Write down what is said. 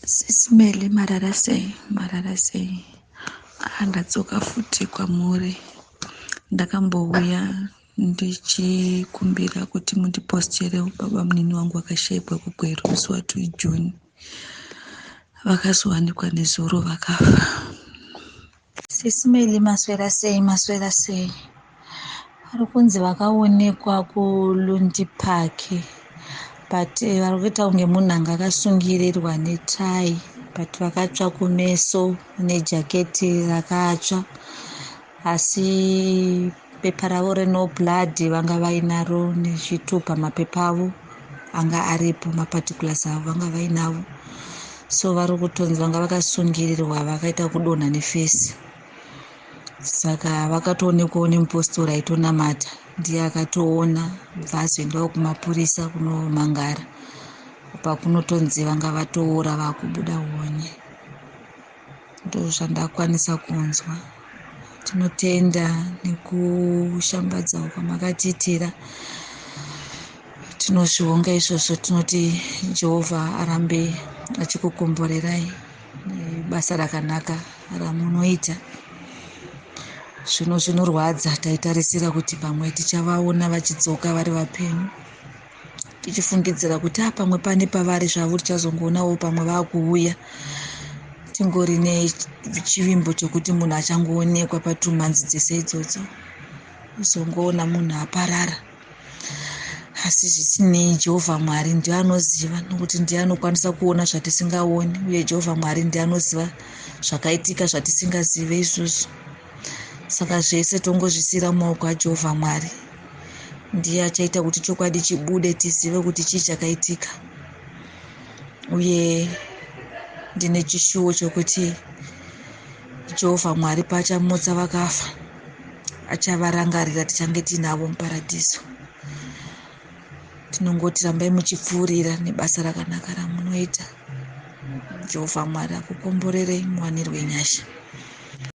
Sisimele mararasei. Ndadzoka futi kwamuri. Ndakambouya ndichikumbira kuti mundipostere baba munini wangu akashaikwa kugweru musi wa 2 Juni. Vakazowanikwa nezuro vakafa. Sisimele maswera sei. Vari kunzi vakaonekwa kuLundi Park. But vari kuita kunge munhu anga akasungirirwa netai. But vakatsva kumeso nejaketi rakatsva. Asi pepa ravo reno blood vanga vainaro nechitupa mapepa avo anga aripo maparticulars avo vanga vainavo. So vari kutonzi vanga vakasungirirwa vakaita kudonha nefesi. Saka vakatoonekwawo nemupostori aitonamata. Ndiye akatoona bvazoendawo kumapurisa kunomangara. Pakunotonzi vanga vatoora vakubuda honye. Ndozvandakwanisa kunzwa. Tinotenda nekushambadzawo kwamakatiitira. Tinozvionga izvozvo, tinoti Jehovha arambe achikukomborerai basa rakanaka ramunoita. Zvino zvinorwadza, taitarisira kuti pamwe tichavaona vachidzoka vari vapenyu, tichifungidzira kuti pamwe pane pavari zvavo tichazongoonawo pamwe vakuuya. Tingori nechivimbo chokuti munhu achangoonekwa patumhanzi dzese idzodzo, uzongoona munhu aparara. Asi zvisinei, Jehovha Mwari ndiye anoziva, nokuti ndiye anokwanisa kuona zvatisingaoni, uye Jehovha Mwari ndiye anoziva zvakaitika zvatisingazive izvozvo. Saka zvese tongozvisiyira mumaoko aJehovha Mwari. Ndiye achaita kuti chokwadi chibude, tizive kuti chii chakaitika. Uye ndine chishuwo chokuti Jehovha Mwari paachamutsa vakafa achavarangarira, tichange tinavo muparadhiso. Tinongoti rambai muchipfuurira nebasa rakanaka ramunoita. Jehovha Mwari akukomborerei muwanirwe nyasha.